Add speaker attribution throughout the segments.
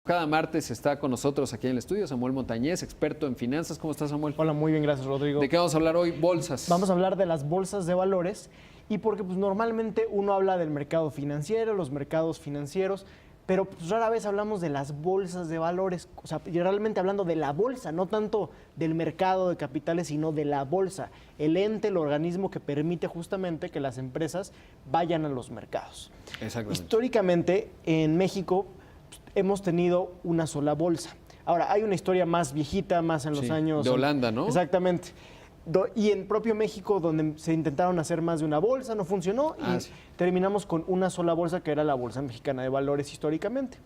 Speaker 1: Cada martes está con nosotros aquí en el estudio Samuel Montañez, experto en finanzas. ¿Cómo estás, Samuel?
Speaker 2: Hola, muy bien, gracias, Rodrigo.
Speaker 1: ¿De qué vamos a hablar hoy? Bolsas.
Speaker 2: Vamos a hablar de las bolsas de valores y porque pues, normalmente uno habla del mercado financiero, los mercados financieros, pero pues, rara vez hablamos de las bolsas de valores, o sea, y realmente hablando de la bolsa, no tanto del mercado de capitales, sino de la bolsa, el ente, el organismo que permite justamente que las empresas vayan a los mercados.
Speaker 1: Exactamente.
Speaker 2: Históricamente, en México hemos tenido una sola bolsa. Ahora, hay una historia más viejita, más en los años...
Speaker 1: de Holanda, ¿no?
Speaker 2: Exactamente. Y en propio México, donde se intentaron hacer más de una bolsa, no funcionó y
Speaker 1: Sí.
Speaker 2: terminamos con una sola bolsa, que era la Bolsa Mexicana de Valores históricamente.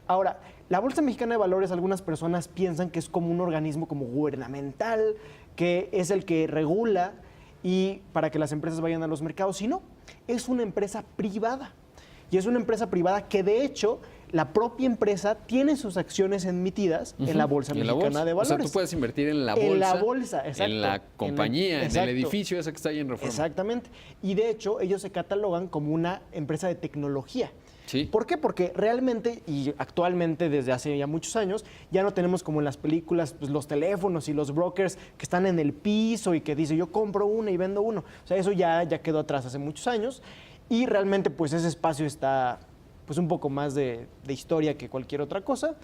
Speaker 2: Ahora, la Bolsa Mexicana de Valores, algunas personas piensan que es como un organismo como gubernamental, que es el que regula y para que las empresas vayan a los mercados. Y no, es una empresa privada. Y es una empresa privada que, de hecho, la propia empresa tiene sus acciones emitidas en la Bolsa Mexicana de Valores.
Speaker 1: O sea, tú puedes invertir en la bolsa.
Speaker 2: En la bolsa, exacto.
Speaker 1: En la compañía, en el edificio ese que está ahí en Reforma.
Speaker 2: Exactamente. Y de hecho, ellos se catalogan como una empresa de tecnología.
Speaker 1: Sí.
Speaker 2: ¿Por qué? Porque realmente, y actualmente desde hace ya muchos años, ya no tenemos como en las películas pues, los teléfonos y los brokers que están en el piso y que dice yo compro uno y vendo uno. O sea, eso ya quedó atrás hace muchos años y realmente pues ese espacio está pues un poco más de historia que cualquier otra cosa.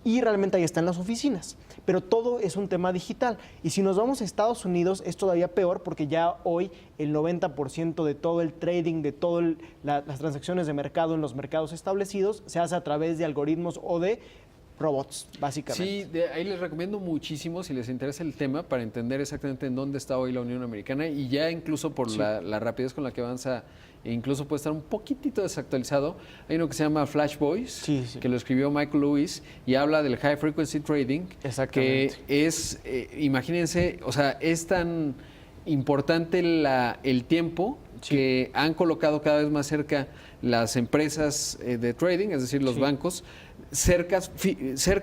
Speaker 2: Y realmente ahí están las oficinas. Pero todo es un tema digital. Y si nos vamos a Estados Unidos es todavía peor porque ya hoy el 90% de todo el trading, de todas las transacciones de mercado en los mercados establecidos se hace a través de algoritmos o de robots, básicamente.
Speaker 1: Sí, ahí les recomiendo muchísimo si les interesa el tema para entender exactamente en dónde está hoy la Unión Americana y ya incluso por la rapidez con la que avanza, e incluso puede estar un poquitito desactualizado. Hay uno que se llama Flash Boys, que lo escribió Michael Lewis y habla del High Frequency Trading, que es, imagínense, o sea, es tan importante el tiempo que han colocado cada vez más cerca las empresas de trading, es decir, los bancos, cerca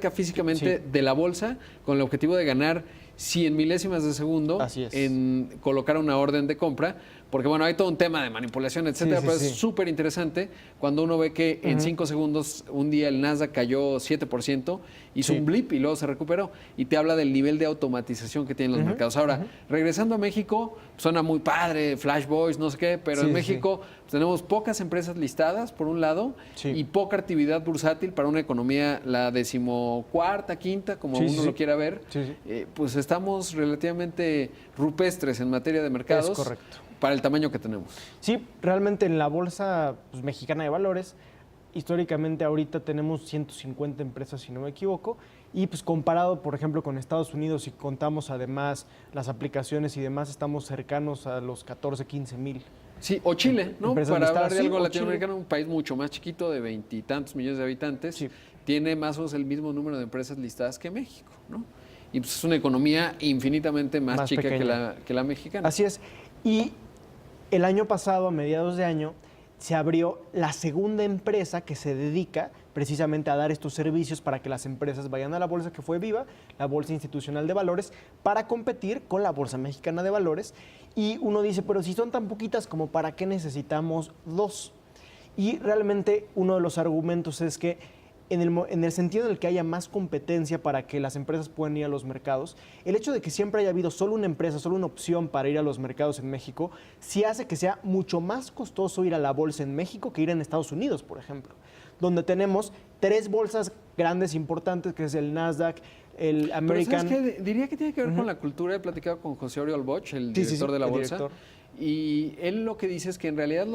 Speaker 1: físicamente de la bolsa con el objetivo de ganar 100 milésimas de segundo en colocar una orden de compra, porque bueno, hay todo un tema de manipulación, etcétera, pero es súper interesante cuando uno ve que en 5 segundos un día el Nasdaq cayó 7%, hizo un blip y luego se recuperó y te habla del nivel de automatización que tienen los mercados. Ahora, regresando a México, suena muy padre, Flash Boys, no sé qué, pero en México tenemos pocas empresas listadas, por un lado, y poca actividad bursátil para una economía, la 14ª, quinta, como uno lo quiera ver. Pues estamos relativamente rupestres en materia de mercados.
Speaker 2: Es correcto.
Speaker 1: Para el tamaño que tenemos.
Speaker 2: Sí, realmente en la Bolsa pues, Mexicana de Valores, históricamente ahorita tenemos 150 empresas, si no me equivoco, y pues comparado, por ejemplo, con Estados Unidos, si contamos además las aplicaciones y demás, estamos cercanos a los 14, 15 mil.
Speaker 1: Sí, o Chile, ¿no?
Speaker 2: Para
Speaker 1: hablar de algo latinoamericano, un país mucho más chiquito, de 20 y tantos millones de habitantes, tiene más o menos el mismo número de empresas listadas que México, ¿no? Y pues es una economía infinitamente más chica que la mexicana.
Speaker 2: Así es. Y el año pasado, a mediados de año, se abrió la segunda empresa que se dedica precisamente a dar estos servicios para que las empresas vayan a la bolsa, que fue Viva, la Bolsa Institucional de Valores, para competir con la Bolsa Mexicana de Valores. Y uno dice, pero si son tan poquitas, ¿como para qué necesitamos dos? Y realmente uno de los argumentos es que en el sentido en el que haya más competencia para que las empresas puedan ir a los mercados, el hecho de que siempre haya habido solo una empresa, solo una opción para ir a los mercados en México, sí hace que sea mucho más costoso ir a la bolsa en México que ir en Estados Unidos, por ejemplo, donde tenemos 3 bolsas grandes importantes, que es el Nasdaq, el American...
Speaker 1: Pero ¿sabes qué? Diría que tiene que ver con la cultura. He platicado con José Oriol Boch, el director de la bolsa. Y él lo que dice es que en realidad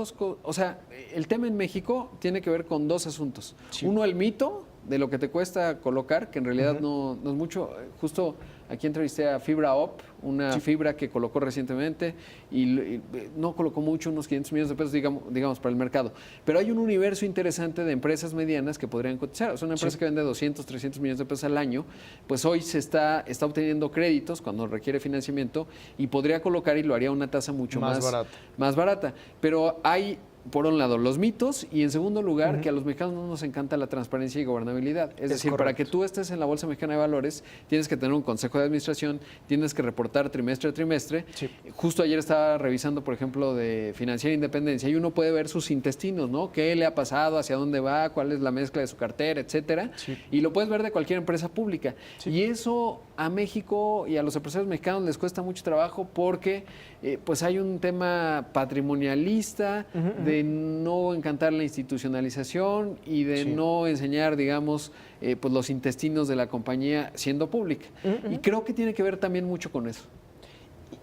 Speaker 1: el tema en México tiene que ver con 2 asuntos. Uno, el mito de lo que te cuesta colocar, que en realidad no es mucho. Justo aquí entrevisté a Fibra Op, una fibra que colocó recientemente y no colocó mucho, unos 500 millones de pesos, digamos, para el mercado. Pero hay un universo interesante de empresas medianas que podrían cotizar. O sea, una empresa que vende 200, 300 millones de pesos al año, pues hoy se está obteniendo créditos cuando requiere financiamiento y podría colocar y lo haría a una tasa mucho más barata. Pero hay por un lado, los mitos y en segundo lugar, que a los mexicanos no nos encanta la transparencia y gobernabilidad. Es decir, para que tú estés en la Bolsa Mexicana de Valores, tienes que tener un consejo de administración, tienes que reportar trimestre a trimestre.
Speaker 2: Sí.
Speaker 1: Justo ayer estaba revisando, por ejemplo, de Financiera Independencia y uno puede ver sus intestinos, ¿no? ¿Qué le ha pasado? ¿Hacia dónde va? ¿Cuál es la mezcla de su cartera? Etcétera.
Speaker 2: Sí.
Speaker 1: Y lo puedes ver de cualquier empresa pública.
Speaker 2: Sí.
Speaker 1: Y eso a México y a los empresarios mexicanos les cuesta mucho trabajo porque pues hay un tema patrimonialista de no encantar la institucionalización y de no enseñar, digamos, pues los intestinos de la compañía siendo pública. Y creo que tiene que ver también mucho con eso.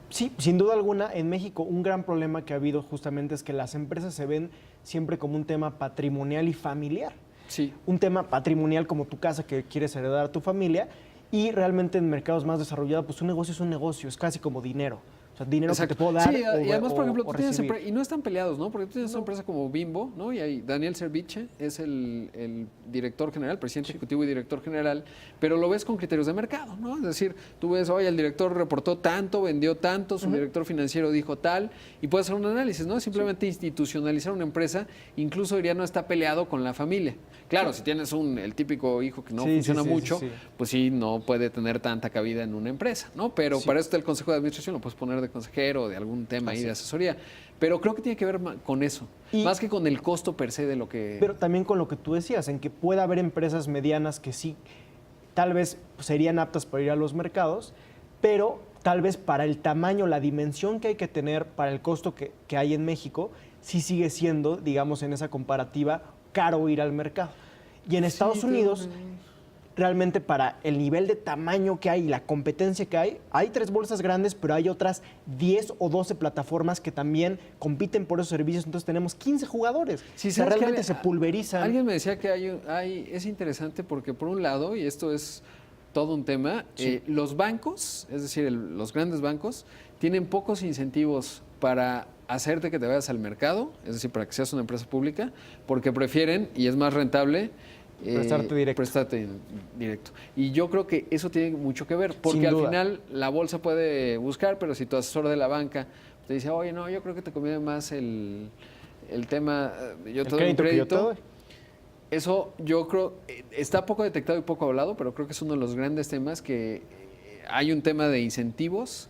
Speaker 2: Sí, sin duda alguna, en México un gran problema que ha habido justamente es que las empresas se ven siempre como un tema patrimonial y familiar.
Speaker 1: Sí.
Speaker 2: Un tema patrimonial como tu casa que quieres heredar a tu familia, y realmente en mercados más desarrollados, pues un negocio, es casi como dinero. O sea, dinero
Speaker 1: Exacto.
Speaker 2: que te puedo dar.
Speaker 1: Sí, y además, por ejemplo, tú tienes
Speaker 2: recibir.
Speaker 1: y no están peleados, ¿no? Porque tú tienes una empresa como Bimbo, ¿no? Y ahí Daniel Serviche es el director general, presidente ejecutivo y director general, pero lo ves con criterios de mercado, ¿no? Es decir, tú ves, oye, el director reportó tanto, vendió tanto, su director financiero dijo tal, y puedes hacer un análisis, ¿no? Simplemente institucionalizar una empresa, incluso diría no está peleado con la familia. Claro, si tienes el típico hijo que no funciona mucho, pues sí, no puede tener tanta cabida en una empresa, ¿no? Pero para eso está el consejo de administración, lo puedes poner de consejero, de algún tema ahí de asesoría. Pero creo que tiene que ver con eso, más que con el costo per se de lo que...
Speaker 2: Pero también con lo que tú decías, en que pueda haber empresas medianas que sí, tal vez serían aptas para ir a los mercados, pero tal vez para el tamaño, la dimensión que hay que tener para el costo que hay en México, sí sigue siendo, digamos, en esa comparativa, caro ir al mercado. Y en Estados Unidos, realmente para el nivel de tamaño que hay y la competencia que hay 3 bolsas grandes, pero hay otras 10 o 12 plataformas que también compiten por esos servicios, entonces tenemos 15 jugadores.
Speaker 1: Sí,
Speaker 2: o sea, realmente se pulverizan.
Speaker 1: Alguien me decía que es interesante porque por un lado, y esto es todo un tema, los bancos, es decir, los grandes bancos, tienen pocos incentivos para hacerte que te vayas al mercado, es decir, para que seas una empresa pública, porque prefieren, y es más rentable, prestarte directo. Y yo creo que eso tiene mucho que ver, porque al final la bolsa puede buscar, pero si tu asesor de la banca te dice, oye, no, yo creo que te conviene más el tema, yo te doy un crédito. Eso yo creo, está poco detectado y poco hablado, pero creo que es uno de los grandes temas que hay un tema de incentivos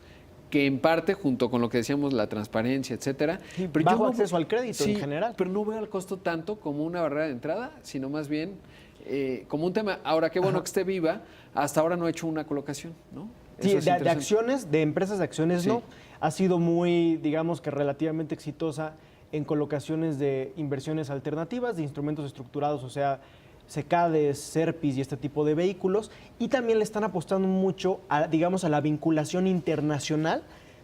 Speaker 1: que en parte, junto con lo que decíamos, la transparencia, etcétera.
Speaker 2: Pero bajo acceso al crédito en general.
Speaker 1: Pero no veo el costo tanto como una barrera de entrada, sino más bien como un tema. Ahora, qué bueno que esté Viva, hasta ahora no ha hecho una colocación, ¿no?
Speaker 2: Sí, de acciones, de empresas de acciones no. Ha sido muy, digamos que relativamente exitosa en colocaciones de inversiones alternativas, de instrumentos estructurados, o sea, CECADES, SERPIs y este tipo de vehículos, y también le están apostando mucho a, digamos, a la vinculación internacional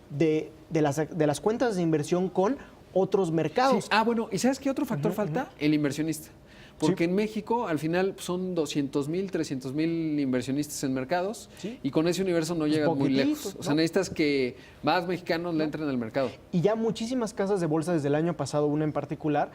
Speaker 2: de las cuentas de inversión con otros mercados.
Speaker 1: Sí. Bueno, ¿y sabes qué otro factor falta? El inversionista. Porque en México, al final, son 200,000, 300,000 inversionistas en mercados y con ese universo no llegas muy lejos. O sea, necesitas que más mexicanos le entren al mercado.
Speaker 2: Y ya muchísimas casas de bolsa desde el año pasado, una en particular,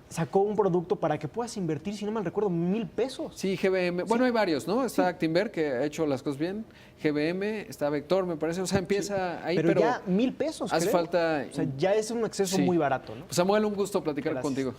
Speaker 2: sacó un producto para que puedas invertir, si no mal recuerdo, 1,000 pesos.
Speaker 1: Sí, GBM. Bueno, hay varios, ¿no? Está Actinver, que ha hecho las cosas bien. GBM, está Vector, me parece. O sea, empieza ahí, pero
Speaker 2: ya 1,000 pesos,
Speaker 1: hace
Speaker 2: creo.
Speaker 1: falta...
Speaker 2: O sea, ya es un acceso muy barato, ¿no?
Speaker 1: Pues Samuel, un gusto platicar contigo.